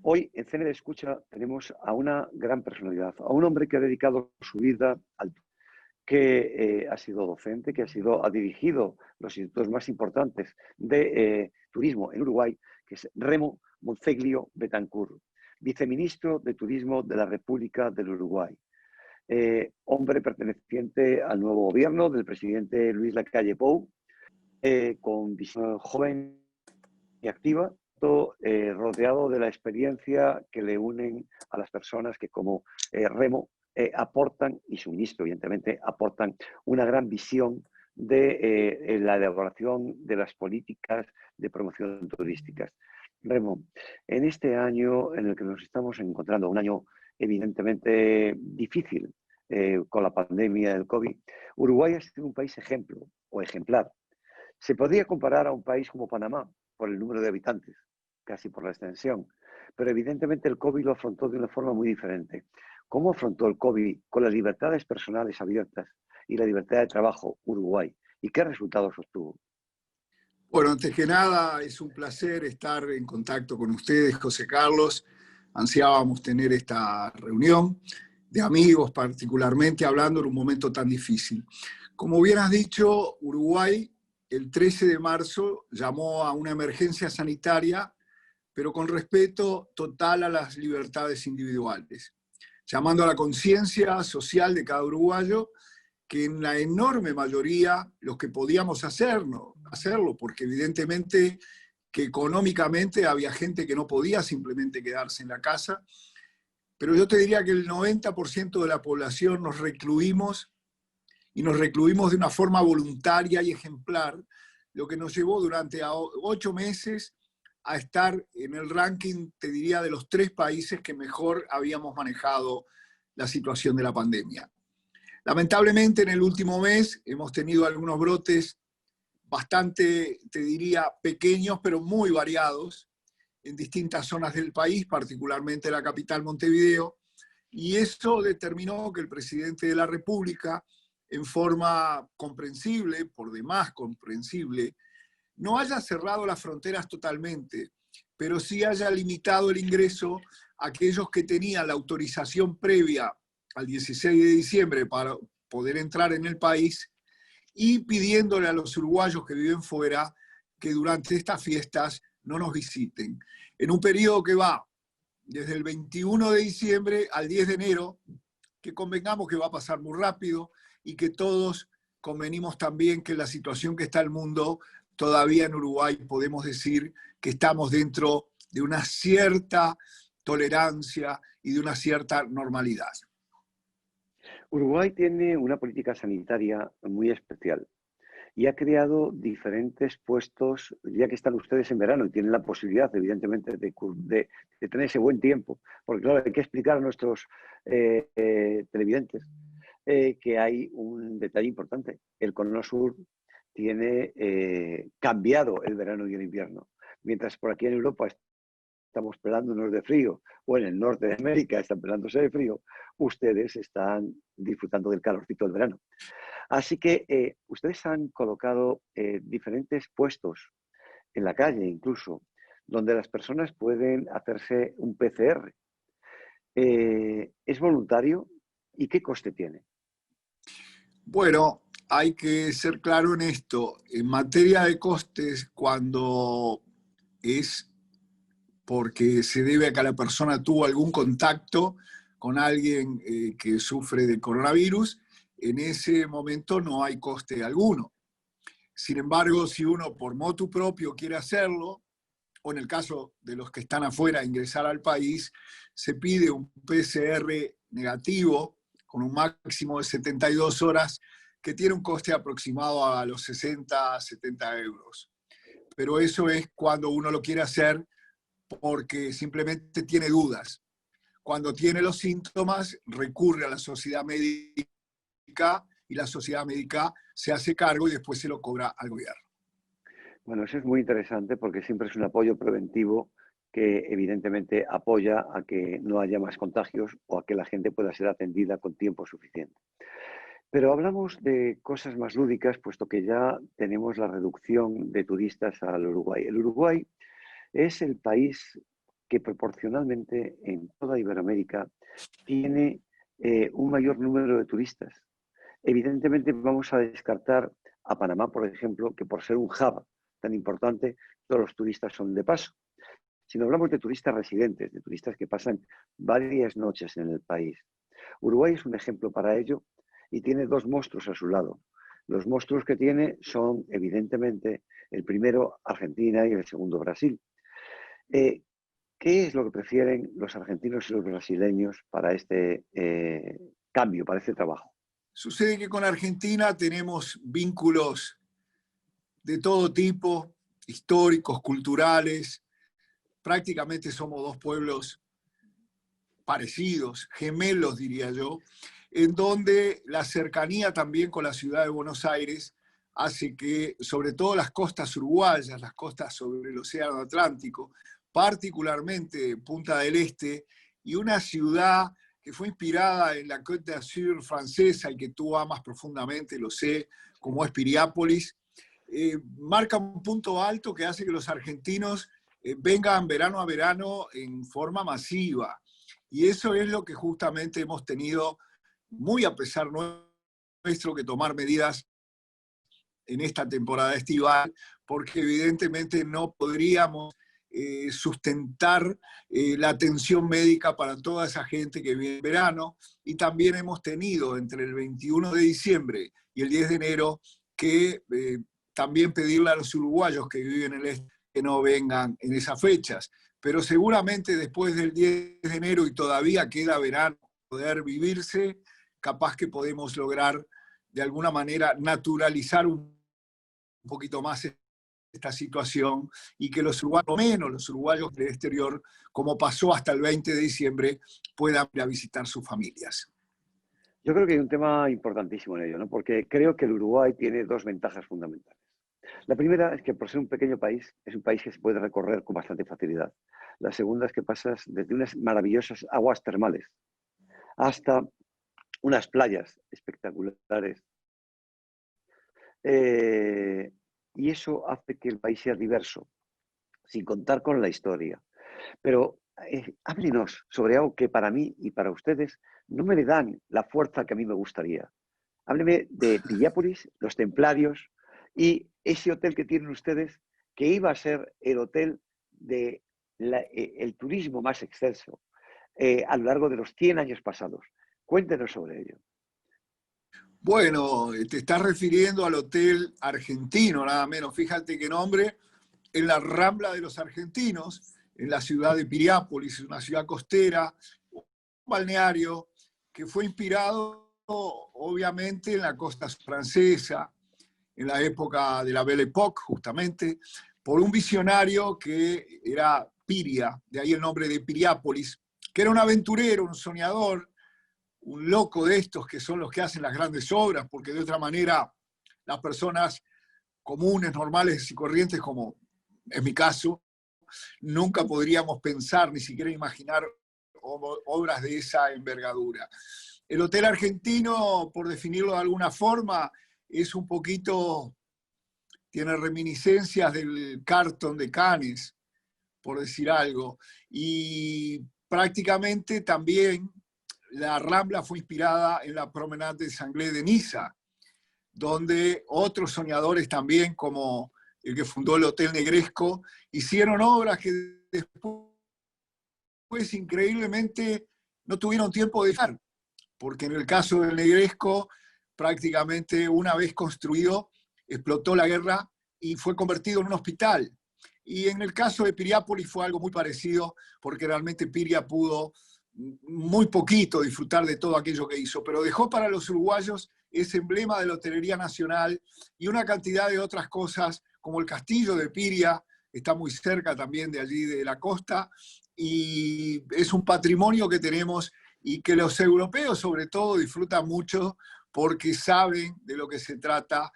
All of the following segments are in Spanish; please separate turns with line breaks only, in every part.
Hoy en Cine de Escucha tenemos a una gran personalidad, a un hombre que ha dedicado su vida al que ha sido docente, ha dirigido los institutos más importantes de turismo en Uruguay, que es Remo Monseglio Betancourt, viceministro de Turismo de la República del Uruguay. Hombre perteneciente al nuevo gobierno del presidente Luis Lacalle Pou, con visión joven y activa, rodeado de la experiencia que le unen a las personas que como Remo aportan, y su ministro evidentemente, aportan una gran visión de la elaboración de las políticas de promoción turísticas. Remo, en este año en el que nos estamos encontrando, un año evidentemente difícil con la pandemia del COVID, Uruguay ha sido un país ejemplo o ejemplar. Se podría comparar a un país como Panamá por el número de habitantes, casi por la extensión, pero evidentemente el COVID lo afrontó de una forma muy diferente. ¿Cómo afrontó el COVID con las libertades personales abiertas y la libertad de trabajo Uruguay? ¿Y qué resultados obtuvo?
Bueno, antes que nada, es un placer estar en contacto con ustedes, José Carlos. Ansiábamos tener esta reunión de amigos, particularmente hablando en un momento tan difícil. Como bien has dicho, Uruguay el 13 de marzo llamó a una emergencia sanitaria, pero con respeto total a las libertades individuales, llamando a la conciencia social de cada uruguayo, que en la enorme mayoría los que podíamos hacerlo, porque evidentemente que económicamente había gente que no podía simplemente quedarse en la casa, pero yo te diría que el 90% de la población nos recluimos, y nos recluimos de una forma voluntaria y ejemplar, lo que nos llevó durante 8 meses a estar en el ranking, te diría, de los 3 países que mejor habíamos manejado la situación de la pandemia. Lamentablemente, en el último mes hemos tenido algunos brotes bastante, te diría, pequeños, pero muy variados en distintas zonas del país, particularmente la capital Montevideo, y eso determinó que el presidente de la República, en forma comprensible, por demás comprensible, no haya cerrado las fronteras totalmente, pero sí haya limitado el ingreso a aquellos que tenían la autorización previa al 16 de diciembre para poder entrar en el país, y pidiéndole a los uruguayos que viven fuera que durante estas fiestas no nos visiten. En un periodo que va desde el 21 de diciembre al 10 de enero, que convengamos que va a pasar muy rápido y que todos convenimos también que la situación que está el mundo, todavía en Uruguay podemos decir que estamos dentro de una cierta tolerancia y de una cierta normalidad.
Uruguay tiene una política sanitaria muy especial y ha creado diferentes puestos, ya que están ustedes en verano y tienen la posibilidad, evidentemente, de tener ese buen tiempo, porque claro, hay que explicar a nuestros televidentes que hay un detalle importante. El Cono Sur tiene cambiado el verano y el invierno, mientras por aquí en Europa estamos pelándonos de frío, o en el norte de América están pelándose de frío, ustedes están disfrutando del calorcito del verano. Así que ustedes han colocado diferentes puestos en la calle incluso, donde las personas pueden hacerse un PCR. ¿Es voluntario? ¿Y qué coste tiene?
Bueno, hay que ser claro en esto. En materia de costes, cuando es porque se debe a que la persona tuvo algún contacto con alguien que sufre de coronavirus, en ese momento no hay coste alguno. Sin embargo, si uno por motu propio quiere hacerlo, o en el caso de los que están afuera, ingresar al país, se pide un PCR negativo con un máximo de 72 horas que tiene un coste aproximado a los 60 a 70 euros. Pero eso es cuando uno lo quiere hacer porque simplemente tiene dudas. Cuando tiene los síntomas, recurre a la sociedad médica y la sociedad médica se hace cargo y después se lo cobra al gobierno.
Bueno, eso es muy interesante porque siempre es un apoyo preventivo que evidentemente apoya a que no haya más contagios o a que la gente pueda ser atendida con tiempo suficiente. Pero hablamos de cosas más lúdicas, puesto que ya tenemos la reducción de turistas al Uruguay. El Uruguay es el país que proporcionalmente en toda Iberoamérica tiene un mayor número de turistas. Evidentemente vamos a descartar a Panamá, por ejemplo, que por ser un hub tan importante, todos los turistas son de paso. Si no hablamos de turistas residentes, de turistas que pasan varias noches en el país. Uruguay es un ejemplo para ello y tiene dos monstruos a su lado. Los monstruos que tiene son, evidentemente, el primero Argentina y el segundo Brasil. ¿Qué es lo que prefieren los argentinos y los brasileños para este cambio, para este trabajo?
Sucede que con Argentina tenemos vínculos de todo tipo, históricos, culturales. Prácticamente somos dos pueblos parecidos, gemelos diría yo, en donde la cercanía también con la ciudad de Buenos Aires hace que, sobre todo las costas uruguayas, las costas sobre el Océano Atlántico, particularmente Punta del Este, y una ciudad que fue inspirada en la Côte d'Azur francesa y que tú amas profundamente, lo sé, como es Piriápolis, marca un punto alto que hace que los argentinos vengan verano a verano en forma masiva. Y eso es lo que justamente hemos tenido, muy a pesar nuestro, que tomar medidas en esta temporada estival, porque evidentemente no podríamos sustentar la atención médica para toda esa gente que viene en verano. Y también hemos tenido entre el 21 de diciembre y el 10 de enero que también pedirle a los uruguayos que viven en el este que no vengan en esas fechas. Pero seguramente después del 10 de enero y todavía queda verano poder vivirse, capaz que podemos lograr de alguna manera naturalizar un poquito más esta situación y que los uruguayos, menos los uruguayos del exterior, como pasó hasta el 20 de diciembre, puedan ir a visitar sus familias.
Yo creo que hay un tema importantísimo en ello, ¿no? Porque creo que el Uruguay tiene dos ventajas fundamentales. La primera es que por ser un pequeño país, es un país que se puede recorrer con bastante facilidad. La segunda es que pasas desde unas maravillosas aguas termales hasta unas playas espectaculares. Y eso hace que el país sea diverso, sin contar con la historia. Pero háblenos sobre algo que para mí y para ustedes no me le dan la fuerza que a mí me gustaría. Hábleme de Piriápolis, los templarios y ese hotel que tienen ustedes, que iba a ser el hotel de el turismo más excelso a lo largo de los 100 años pasados. Cuéntenos sobre ello.
Bueno, te estás refiriendo al Hotel Argentino, nada menos. Fíjate qué nombre, en la Rambla de los Argentinos, en la ciudad de Piriápolis, una ciudad costera, un balneario que fue inspirado obviamente en la costa francesa, en la época de la Belle Époque, justamente, por un visionario que era Piria, de ahí el nombre de Piriápolis, que era un aventurero, un soñador, un loco de estos que son los que hacen las grandes obras, porque de otra manera las personas comunes, normales y corrientes, como es mi caso, nunca podríamos pensar, ni siquiera imaginar obras de esa envergadura. El Hotel Argentino, por definirlo de alguna forma, es un poquito, tiene reminiscencias del Carlton de Cannes, por decir algo, y prácticamente también la Rambla fue inspirada en la Promenade de Sanglé de Niza, donde otros soñadores también, como el que fundó el Hotel Negresco, hicieron obras que después increíblemente no tuvieron tiempo de dejar, porque en el caso del Negresco, prácticamente una vez construido, explotó la guerra y fue convertido en un hospital. Y en el caso de Piriápolis fue algo muy parecido, porque realmente Piria pudo muy poquito disfrutar de todo aquello que hizo, pero dejó para los uruguayos ese emblema de la hotelería nacional y una cantidad de otras cosas, como el castillo de Piria, está muy cerca también de allí de la costa, y es un patrimonio que tenemos y que los europeos sobre todo disfrutan mucho porque saben de lo que se trata,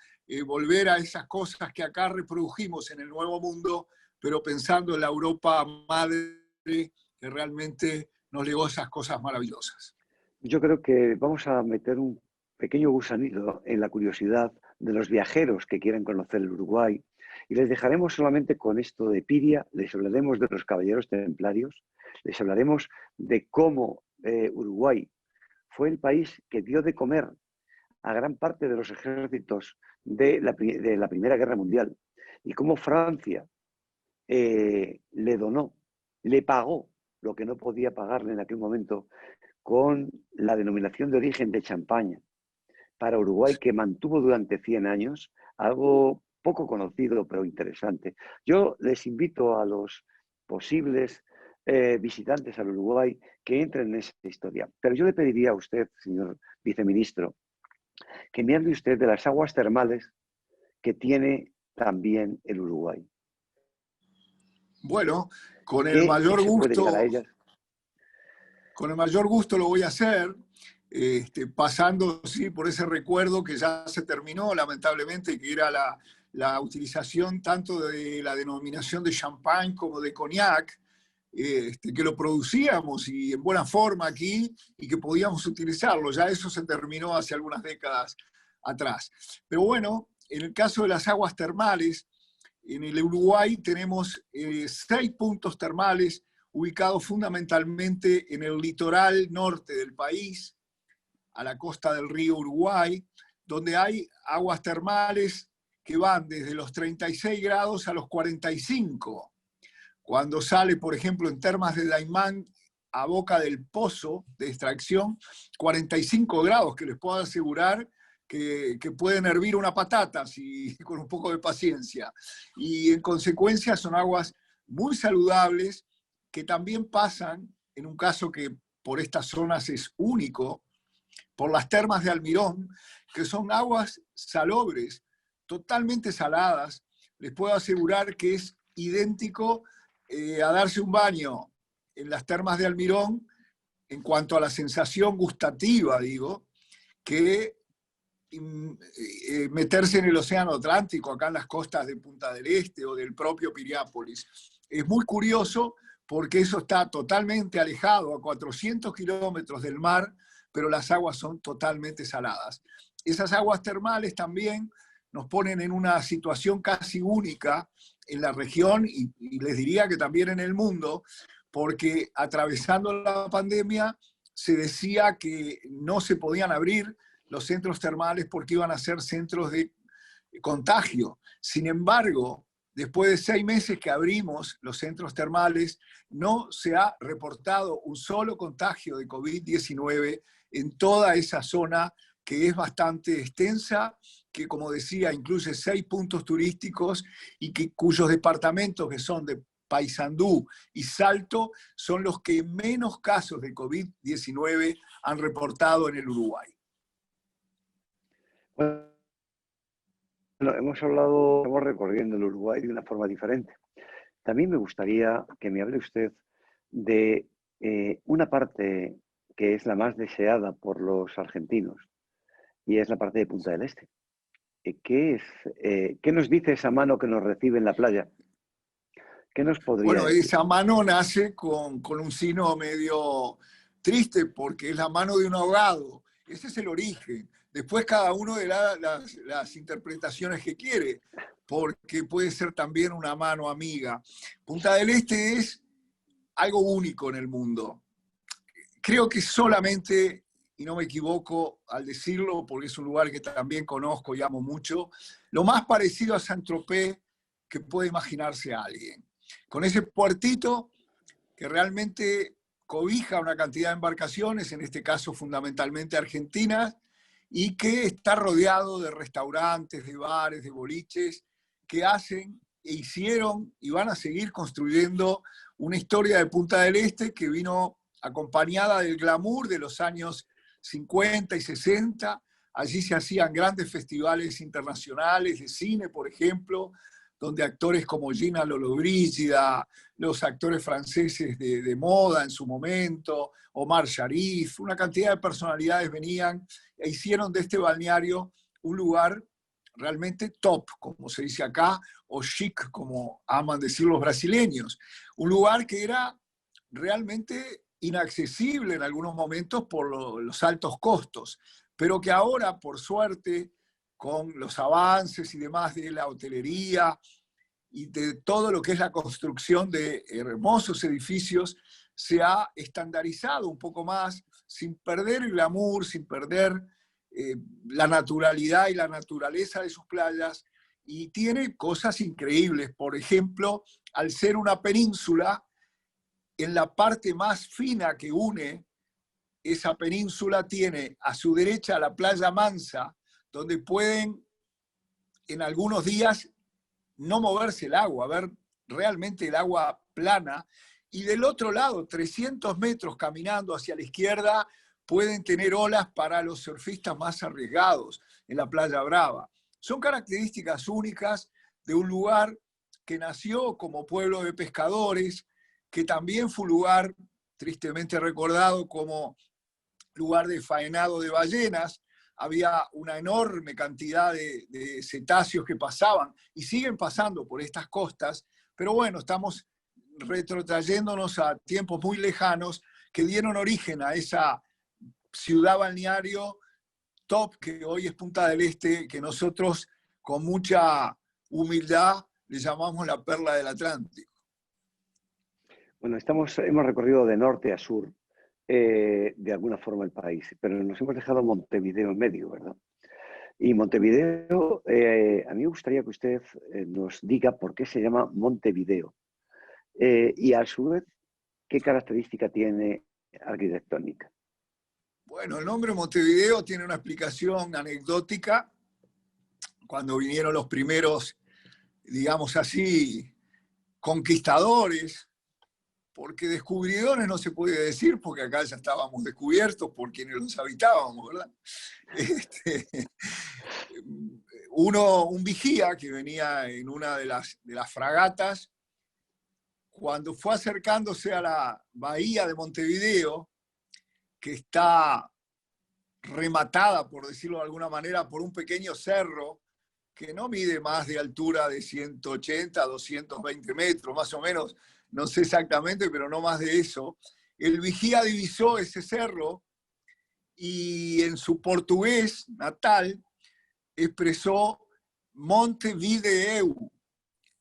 volver a esas cosas que acá reprodujimos en el Nuevo Mundo, pero pensando en la Europa madre que realmente nos legó esas cosas maravillosas.
Yo creo que vamos a meter un pequeño gusanito en la curiosidad de los viajeros que quieran conocer el Uruguay. Y les dejaremos solamente con esto de Piria, les hablaremos de los caballeros templarios, les hablaremos de cómo Uruguay fue el país que dio de comer a gran parte de los ejércitos de la Primera Guerra Mundial y cómo Francia le donó, le pagó lo que no podía pagarle en aquel momento con la denominación de origen de Champaña para Uruguay, que mantuvo durante 100 años, algo poco conocido pero interesante. Yo les invito a los posibles visitantes al Uruguay que entren en esa historia. Pero yo le pediría a usted, señor viceministro, que me hable usted de las aguas termales que tiene también el Uruguay.
Bueno, con el mayor
se puede llegar a
gusto,
ellas?
con el mayor gusto lo voy a hacer, pasando sí, por ese recuerdo que ya se terminó, lamentablemente, que era la utilización tanto de la denominación de champán como de cognac, que lo producíamos y en buena forma aquí y que podíamos utilizarlo. Ya eso se terminó hace algunas décadas atrás. Pero bueno, en el caso de las aguas termales, en el Uruguay tenemos 6 puntos termales ubicados fundamentalmente en el litoral norte del país, a la costa del río Uruguay, donde hay aguas termales que van desde los 36 grados a los 45. Cuando sale, por ejemplo, en Termas de Daymán, a Boca del Pozo de extracción, 45 grados, que les puedo asegurar que pueden hervir una patata con un poco de paciencia. Y en consecuencia son aguas muy saludables que también pasan, en un caso que por estas zonas es único, por las termas de Almirón, que son aguas salobres, totalmente saladas. Les puedo asegurar que es idéntico a darse un baño en las termas de Almirón, en cuanto a la sensación gustativa, digo, que meterse en el Océano Atlántico, acá en las costas de Punta del Este o del propio Piriápolis. Es muy curioso porque eso está totalmente alejado, a 400 kilómetros del mar, pero las aguas son totalmente saladas. Esas aguas termales también nos ponen en una situación casi única en la región y les diría que también en el mundo, porque atravesando la pandemia se decía que no se podían abrir los centros termales porque iban a ser centros de contagio. Sin embargo, después de 6 meses que abrimos los centros termales, no se ha reportado un solo contagio de COVID-19 en toda esa zona que es bastante extensa, que como decía incluye 6 puntos turísticos y cuyos departamentos, que son de Paysandú y Salto, son los que menos casos de COVID-19 han reportado en el Uruguay.
Bueno, estamos recorriendo el Uruguay de una forma diferente. También me gustaría que me hable usted de una parte que es la más deseada por los argentinos, y es la parte de Punta del Este. ¿Qué nos dice esa mano que nos recibe en la playa? ¿Qué nos podría decir?
Esa mano nace con un signo medio triste, porque es la mano de un ahogado. Ese es el origen. Después cada uno de las interpretaciones que quiere, porque puede ser también una mano amiga. Punta del Este es algo único en el mundo. Creo que solamente, y no me equivoco al decirlo, porque es un lugar que también conozco y amo mucho, lo más parecido a Saint-Tropez que puede imaginarse a alguien. Con ese puertito que realmente cobija una cantidad de embarcaciones, en este caso fundamentalmente argentinas, y que está rodeado de restaurantes, de bares, de boliches, que hacen e hicieron y van a seguir construyendo una historia de Punta del Este que vino acompañada del glamour de los años 50 y 60. Allí se hacían grandes festivales internacionales de cine, por ejemplo, donde actores como Gina Lollobrigida, los actores franceses de moda en su momento, Omar Sharif, una cantidad de personalidades venían e hicieron de este balneario un lugar realmente top, como se dice acá, o chic, como aman decir los brasileños. Un lugar que era realmente inaccesible en algunos momentos por los altos costos, pero que ahora, por suerte, con los avances y demás de la hotelería y de todo lo que es la construcción de hermosos edificios, se ha estandarizado un poco más, sin perder el glamour, sin perder la naturalidad y la naturaleza de sus playas, y tiene cosas increíbles. Por ejemplo, al ser una península, en la parte más fina que une esa península tiene a su derecha la playa Mansa, donde pueden en algunos días no moverse el agua, ver realmente el agua plana, y del otro lado, 300 metros caminando hacia la izquierda, pueden tener olas para los surfistas más arriesgados en la Playa Brava. Son características únicas de un lugar que nació como pueblo de pescadores, que también fue un lugar tristemente recordado como lugar de faenado de ballenas. Había una enorme cantidad de cetáceos que pasaban y siguen pasando por estas costas, pero bueno, estamos retrotrayéndonos a tiempos muy lejanos que dieron origen a esa ciudad balneario top que hoy es Punta del Este, que nosotros con mucha humildad le llamamos la perla del Atlántico.
Bueno, hemos recorrido de norte a sur, de alguna forma el país, pero nos hemos dejado Montevideo en medio, ¿verdad? Y Montevideo, a mí me gustaría que usted nos diga por qué se llama Montevideo y a su vez, qué característica tiene arquitectónica.
Bueno, el nombre Montevideo tiene una explicación anecdótica. Cuando vinieron los primeros, digamos así, conquistadores, porque descubridores no se puede decir, porque acá ya estábamos descubiertos por quienes los habitábamos, ¿verdad? Un vigía que venía en una de las fragatas, cuando fue acercándose a la bahía de Montevideo, que está rematada, por decirlo de alguna manera, por un pequeño cerro que no mide más de altura de 180 a 220 metros, más o menos, no sé exactamente, pero no más de eso. El vigía divisó ese cerro y en su portugués natal expresó Montevideo.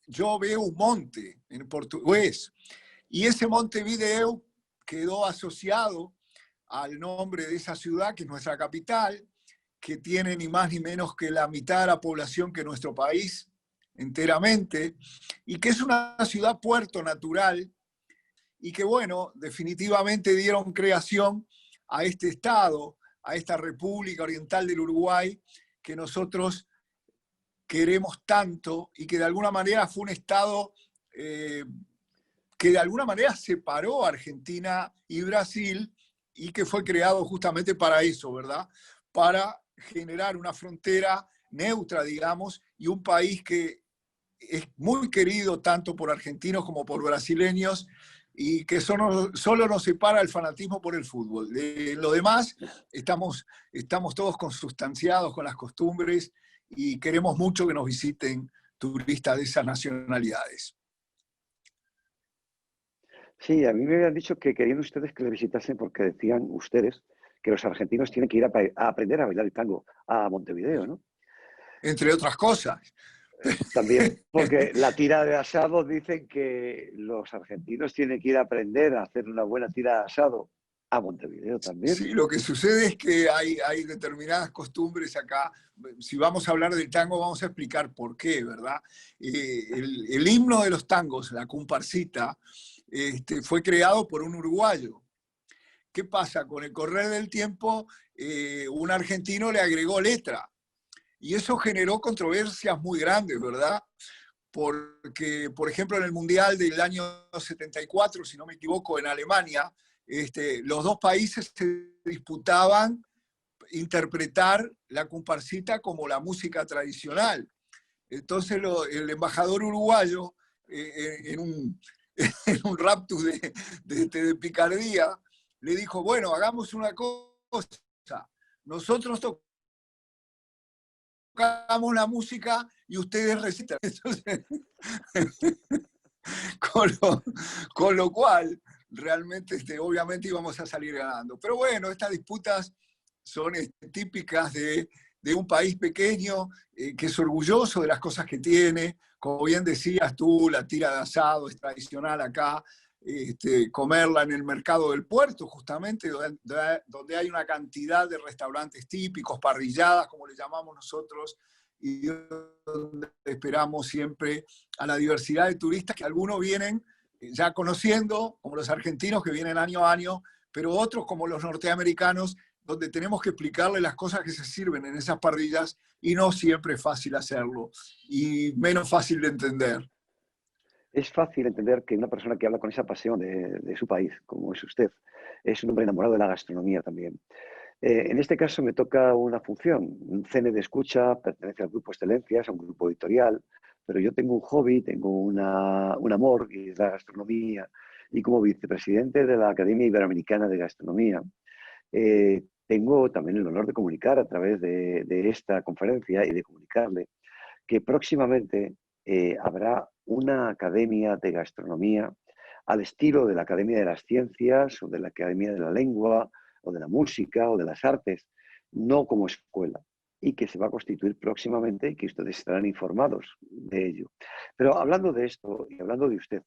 Yo veo un monte en portugués. Y ese Montevideo quedó asociado al nombre de esa ciudad, que es nuestra capital, que tiene ni más ni menos que la mitad de la población que nuestro país enteramente, y que es una ciudad puerto natural, y que, bueno, definitivamente dieron creación a este Estado, a esta República Oriental del Uruguay, que nosotros queremos tanto, y que de alguna manera fue un Estado que de alguna manera separó a Argentina y Brasil, y que fue creado justamente para eso, ¿verdad? Para generar una frontera neutra, digamos, y un país que es muy querido tanto por argentinos como por brasileños, y que solo nos separa el fanatismo por el fútbol. De lo demás, estamos todos consustanciados con las costumbres y queremos mucho que nos visiten turistas de esas nacionalidades.
Sí, a mí me habían dicho que querían ustedes que le visitasen porque decían ustedes que los argentinos tienen que ir a aprender a bailar el tango a Montevideo, ¿no?
Entre otras cosas.
También porque la tira de asado dicen que los argentinos tienen que ir a aprender a hacer una buena tira de asado a Montevideo también.
Sí, lo que sucede es que hay determinadas costumbres acá. Si vamos a hablar del tango, vamos a explicar por qué, ¿verdad? El himno de los tangos, la comparsita, fue creado por un uruguayo. ¿Qué pasa? Con el correr del tiempo, un argentino le agregó letra. Y eso generó controversias muy grandes, ¿verdad? Porque, por ejemplo, en el Mundial del año 74, si no me equivoco, en Alemania, los dos países se disputaban interpretar la comparsita como la música tradicional. Entonces el embajador uruguayo, en un raptus de picardía, le dijo, bueno, hagamos una cosa, nosotros tocamos la música y ustedes recitan. Entonces, con lo cual, realmente, obviamente íbamos a salir ganando. Pero bueno, estas disputas son típicas de de un país pequeño que es orgulloso de las cosas que tiene. Como bien decías tú, la tira de asado es tradicional acá, comerla en el mercado del puerto, justamente, donde hay una cantidad de restaurantes típicos, parrilladas, como le llamamos nosotros, y donde esperamos siempre a la diversidad de turistas que algunos vienen ya conociendo, como los argentinos que vienen año a año, pero otros como los norteamericanos, donde tenemos que explicarles las cosas que se sirven en esas parrillas y no siempre es fácil hacerlo y menos fácil de entender.
Es fácil entender que una persona que habla con esa pasión de su país, como es usted, es un hombre enamorado de la gastronomía también. En este caso me toca una función, un CN de escucha, pertenece al grupo Excelencias, a un grupo editorial, pero yo tengo un hobby, tengo un amor, y es la gastronomía. Y como vicepresidente de la Academia Iberoamericana de Gastronomía, tengo también el honor de comunicar a través de esta conferencia y de comunicarle que próximamente habrá una academia de gastronomía al estilo de la Academia de las Ciencias o de la Academia de la Lengua o de la Música o de las Artes, no como escuela, y que se va a constituir próximamente y que ustedes estarán informados de ello. Pero hablando de esto y hablando de usted,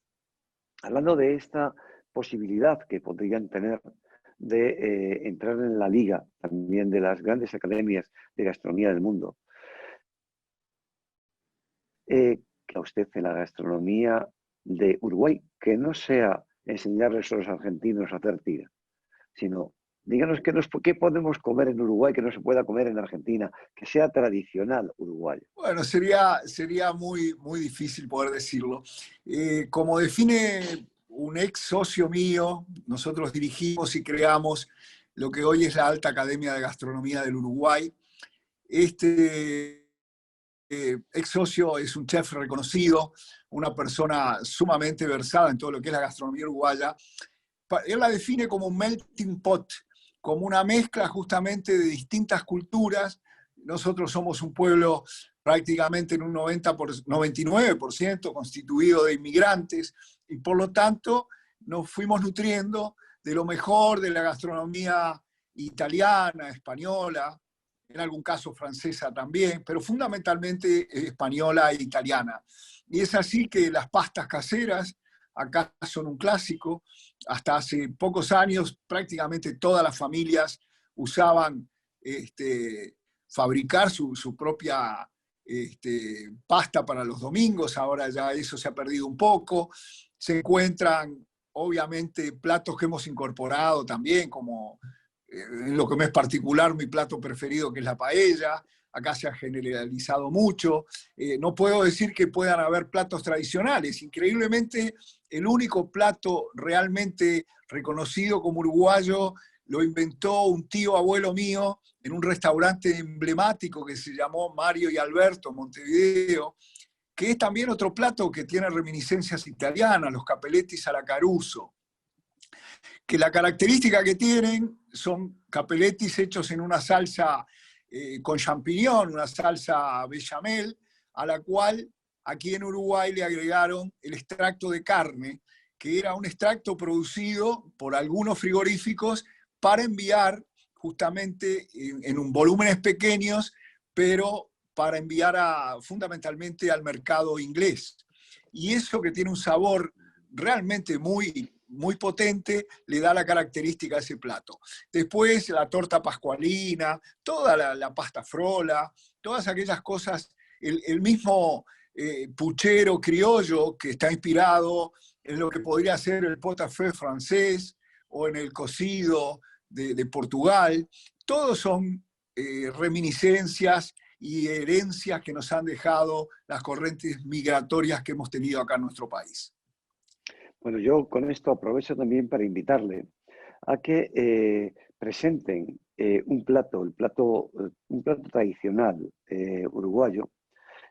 hablando de esta posibilidad que podrían tener de entrar en la liga también de las grandes academias de gastronomía del mundo, que a usted en la gastronomía de Uruguay, que no sea enseñarles a los argentinos a hacer tira, sino díganos qué podemos comer en Uruguay que no se pueda comer en Argentina, que sea tradicional uruguayo.
Bueno, sería muy, muy difícil poder decirlo. Como define un ex socio mío, nosotros dirigimos y creamos lo que hoy es la Alta Academia de Gastronomía del Uruguay. Este ex socio es un chef reconocido, una persona sumamente versada en todo lo que es la gastronomía uruguaya. Él la define como un melting pot, como una mezcla justamente de distintas culturas. Nosotros somos un pueblo prácticamente en un 99% constituido de inmigrantes y por lo tanto nos fuimos nutriendo de lo mejor de la gastronomía italiana, española, en algún caso francesa también, pero fundamentalmente española e italiana. Y es así que las pastas caseras acá son un clásico. Hasta hace pocos años prácticamente todas las familias usaban fabricar su propia pasta para los domingos. Ahora ya eso se ha perdido un poco. Se encuentran obviamente platos que hemos incorporado también, como en lo que me es particular mi plato preferido, que es la paella. Acá se ha generalizado mucho. No puedo decir que puedan haber platos tradicionales. Increíblemente, el único plato realmente reconocido como uruguayo lo inventó un tío abuelo mío en un restaurante emblemático que se llamó Mario y Alberto, Montevideo, que es también otro plato que tiene reminiscencias italianas, los capelletis alla Caruso, que la característica que tienen son capelletis hechos en una salsa con champiñón, una salsa bechamel, a la cual aquí en Uruguay le agregaron el extracto de carne, que era un extracto producido por algunos frigoríficos para enviar justamente en un volúmenes pequeños, pero para enviar fundamentalmente al mercado inglés. Y eso que tiene un sabor realmente muy, muy potente, le da la característica a ese plato. Después la torta pascualina, toda la pasta frola, todas aquellas cosas, el mismo puchero criollo que está inspirado en lo que podría ser el pot-au-feu francés o en el cocido de Portugal, todos son reminiscencias y herencias que nos han dejado las corrientes migratorias que hemos tenido acá en nuestro país.
Bueno, yo con esto aprovecho también para invitarle a que presenten un plato, un plato tradicional uruguayo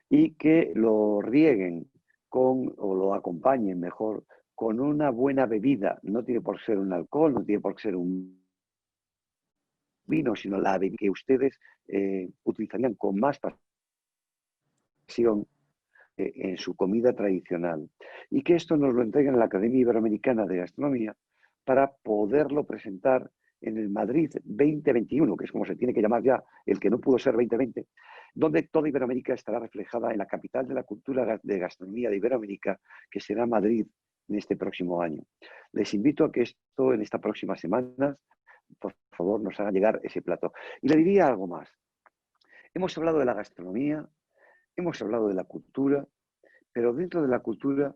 y que lo rieguen o lo acompañen mejor con una buena bebida. No tiene por qué ser un alcohol, no tiene por qué ser un vino, sino la bebida que ustedes utilizarían con más pasión en su comida tradicional. Y que esto nos lo entreguen en la Academia Iberoamericana de Gastronomía para poderlo presentar en el Madrid 2021, que es como se tiene que llamar ya, el que no pudo ser 2020, donde toda Iberoamérica estará reflejada en la capital de la cultura de gastronomía de Iberoamérica, que será Madrid en este próximo año. Les invito a que esto en estas próximas semanas, por favor, nos haga llegar ese plato. Y le diría algo más. Hemos hablado de la gastronomía, hemos hablado de la cultura, pero dentro de la cultura,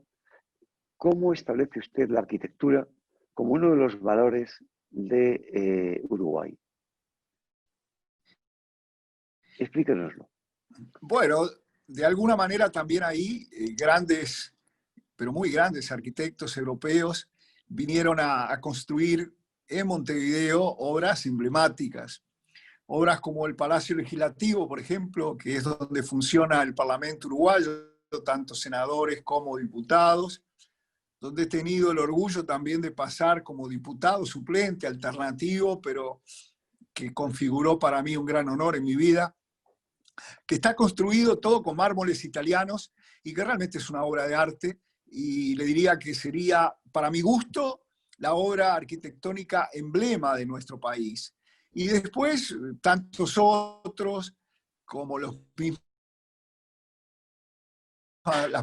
¿cómo establece usted la arquitectura como uno de los valores de Uruguay? Explíquenoslo.
Bueno, de alguna manera también ahí grandes, pero muy grandes arquitectos europeos vinieron a construir en Montevideo obras emblemáticas. Obras como el Palacio Legislativo, por ejemplo, que es donde funciona el Parlamento uruguayo, tanto senadores como diputados, donde he tenido el orgullo también de pasar como diputado suplente, alternativo, pero que configuró para mí un gran honor en mi vida, que está construido todo con mármoles italianos y que realmente es una obra de arte, y le diría que sería, para mi gusto, la obra arquitectónica emblema de nuestro país. Y después, tantos otros, como las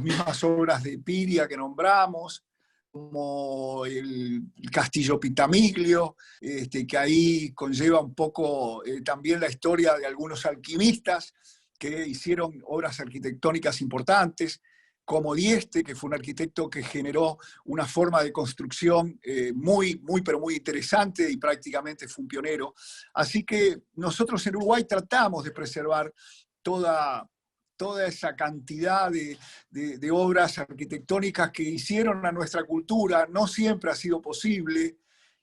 mismas obras de Piria que nombramos, como el Castillo Pitamiglio, que ahí conlleva un poco también la historia de algunos alquimistas que hicieron obras arquitectónicas importantes, como Dieste, que fue un arquitecto que generó una forma de construcción pero muy interesante y prácticamente fue un pionero. Así que nosotros en Uruguay tratamos de preservar toda esa cantidad de obras arquitectónicas que hicieron a nuestra cultura. No siempre ha sido posible.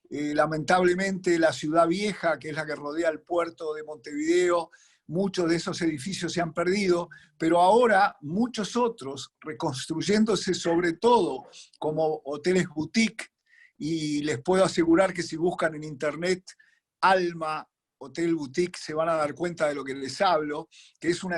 Lamentablemente la ciudad vieja, que es la que rodea el puerto de Montevideo, muchos de esos edificios se han perdido, pero ahora muchos otros, reconstruyéndose sobre todo como hoteles boutique, y les puedo asegurar que si buscan en internet Alma Hotel Boutique se van a dar cuenta de lo que les hablo, que es un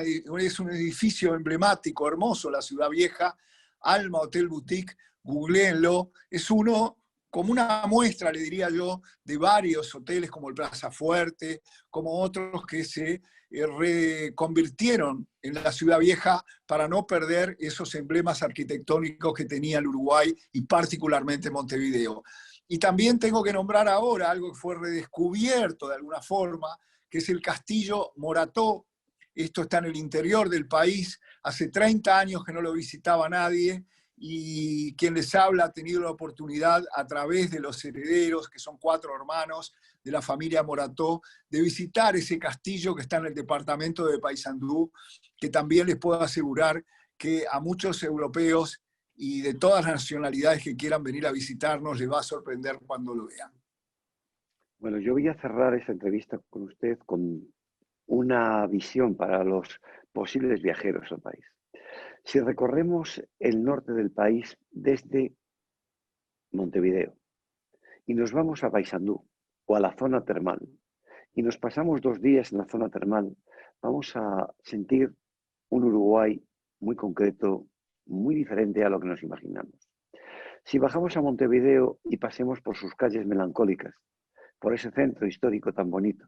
edificio emblemático, hermoso, la ciudad vieja, Alma Hotel Boutique, googleenlo, es uno como una muestra, le diría yo, de varios hoteles como el Plaza Fuerte, como otros que se reconvirtieron en la ciudad vieja para no perder esos emblemas arquitectónicos que tenía el Uruguay y particularmente Montevideo. Y también tengo que nombrar ahora algo que fue redescubierto de alguna forma, que es el Castillo Morató. Esto está en el interior del país, hace 30 años que no lo visitaba nadie, y quien les habla ha tenido la oportunidad a través de los herederos, que son 4 hermanos de la familia Morató, de visitar ese castillo que está en el departamento de Paysandú, que también les puedo asegurar que a muchos europeos y de todas las nacionalidades que quieran venir a visitarnos les va a sorprender cuando lo vean.
Bueno, yo voy a cerrar esta entrevista con usted con una visión para los posibles viajeros al país. Si recorremos el norte del país desde Montevideo y nos vamos a Paysandú o a la zona termal y nos pasamos 2 días en la zona termal, vamos a sentir un Uruguay muy concreto, muy diferente a lo que nos imaginamos. Si bajamos a Montevideo y pasemos por sus calles melancólicas, por ese centro histórico tan bonito,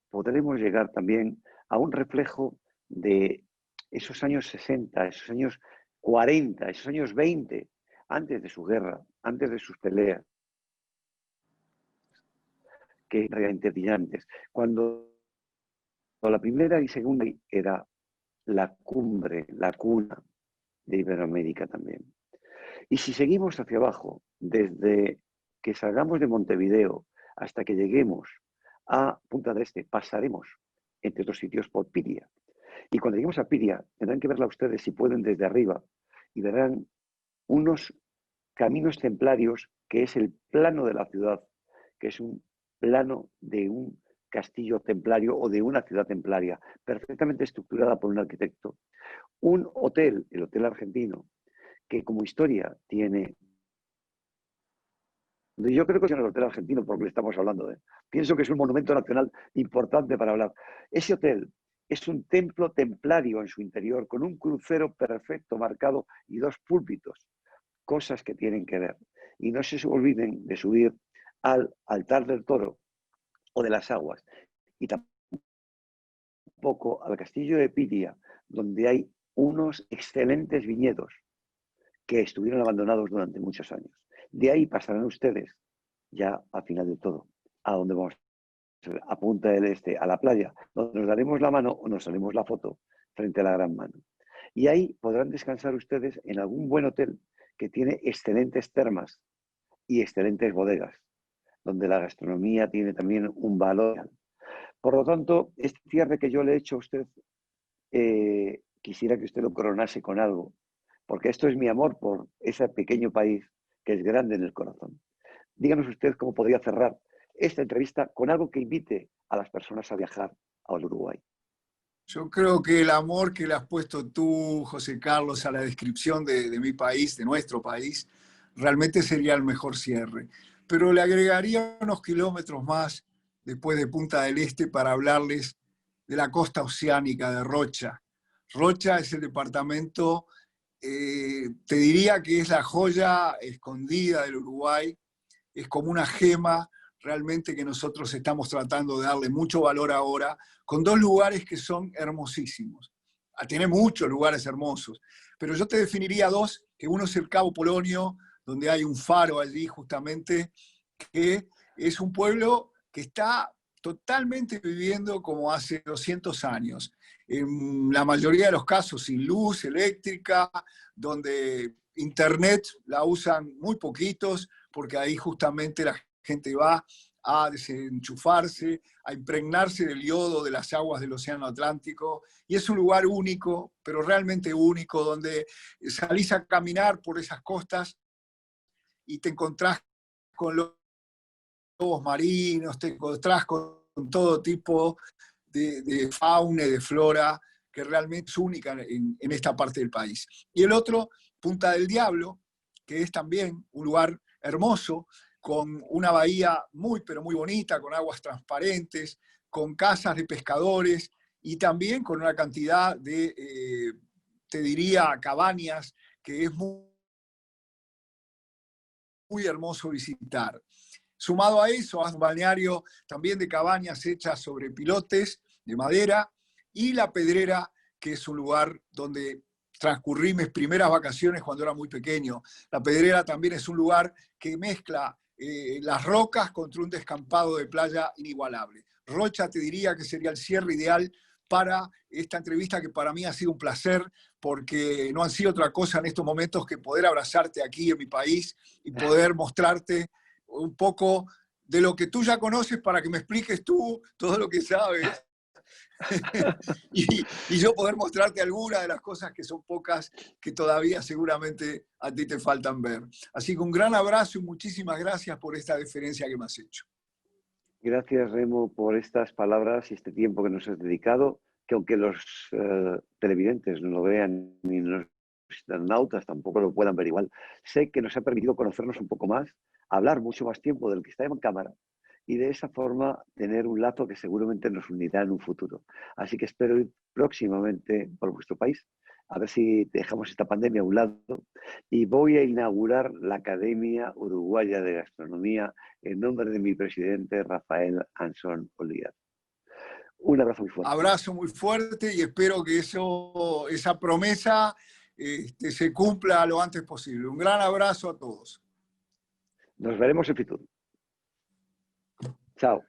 podremos llegar también a un reflejo de esos años 60, esos años 40, esos años 20, antes de su guerra, antes de sus peleas, que realmente brillantes. Cuando la primera y segunda era la cumbre, la cuna de Iberoamérica también. Y si seguimos hacia abajo, desde que salgamos de Montevideo hasta que lleguemos a Punta del Este, pasaremos, entre otros sitios, por Piria. Y cuando lleguemos a Piria, tendrán que verla ustedes si pueden desde arriba y verán unos caminos templarios, que es el plano de la ciudad, que es un plano de un castillo templario o de una ciudad templaria, perfectamente estructurada por un arquitecto. Un hotel, el Hotel Argentino, que como historia tiene... Yo creo que es el Hotel Argentino por lo que estamos hablando. Pienso que es un monumento nacional importante para hablar. Ese hotel es un templo templario en su interior, con un crucero perfecto marcado y 2 púlpitos, cosas que tienen que ver. Y no se olviden de subir al altar del toro o de las aguas, y tampoco al castillo de Piria, donde hay unos excelentes viñedos que estuvieron abandonados durante muchos años. De ahí pasarán ustedes, ya al final de todo, a donde vamos, a Punta del Este, a la playa, donde nos daremos la mano o nos haremos la foto frente a la Gran Mano. Y ahí podrán descansar ustedes en algún buen hotel que tiene excelentes termas y excelentes bodegas, donde la gastronomía tiene también un valor. Por lo tanto, este cierre que yo le he hecho a usted, quisiera que usted lo coronase con algo, porque esto es mi amor por ese pequeño país que es grande en el corazón. Díganos usted cómo podría cerrar esta entrevista con algo que invite a las personas a viajar al Uruguay.
Yo creo que el amor que le has puesto tú, José Carlos, a la descripción de mi país, de nuestro país, realmente sería el mejor cierre. Pero le agregaría unos kilómetros más después de Punta del Este para hablarles de la costa oceánica de Rocha. Rocha es el departamento, te diría que es la joya escondida del Uruguay, es como una gema realmente que nosotros estamos tratando de darle mucho valor ahora, con dos lugares que son hermosísimos. Tiene muchos lugares hermosos, pero yo te definiría dos, que uno es el Cabo Polonio, donde hay un faro allí justamente, que es un pueblo que está totalmente viviendo como hace 200 años. En la mayoría de los casos sin luz eléctrica, donde internet la usan muy poquitos, porque ahí justamente la gente va a desenchufarse, a impregnarse del yodo de las aguas del Océano Atlántico, y es un lugar único, pero realmente único, donde salís a caminar por esas costas y te encontrás con lobos marinos, te encontrás con todo tipo de fauna y de flora que realmente es única en esta parte del país. Y el otro, Punta del Diablo, que es también un lugar hermoso, con una bahía muy, pero muy bonita, con aguas transparentes, con casas de pescadores y también con una cantidad de, te diría, cabañas, que es muy hermoso visitar. Sumado a eso, hay un balneario también de cabañas hechas sobre pilotes de madera y La Pedrera, que es un lugar donde transcurrí mis primeras vacaciones cuando era muy pequeño. La Pedrera también es un lugar que mezcla las rocas contra un descampado de playa inigualable. Rocha te diría que sería el cierre ideal para esta entrevista, que para mí ha sido un placer, porque no han sido otra cosa en estos momentos que poder abrazarte aquí en mi país y poder mostrarte un poco de lo que tú ya conoces para que me expliques tú todo lo que sabes y yo poder mostrarte algunas de las cosas que son pocas, que todavía seguramente a ti te faltan ver. Así que un gran abrazo y muchísimas gracias por esta deferencia que me has hecho.
Gracias, Remo, por estas palabras y este tiempo que nos has dedicado, que aunque los televidentes no lo vean ni los internautas tampoco lo puedan ver igual, sé que nos ha permitido conocernos un poco más, hablar mucho más tiempo del que está en cámara y de esa forma tener un lazo que seguramente nos unirá en un futuro. Así que espero ir próximamente por vuestro país, a ver si dejamos esta pandemia a un lado, y voy a inaugurar la Academia Uruguaya de Gastronomía en nombre de mi presidente Rafael Ansón Olías. Un abrazo muy fuerte.
Abrazo muy fuerte y espero que esa promesa se cumpla lo antes posible. Un gran abrazo a todos.
Nos veremos en Fitur. Chao.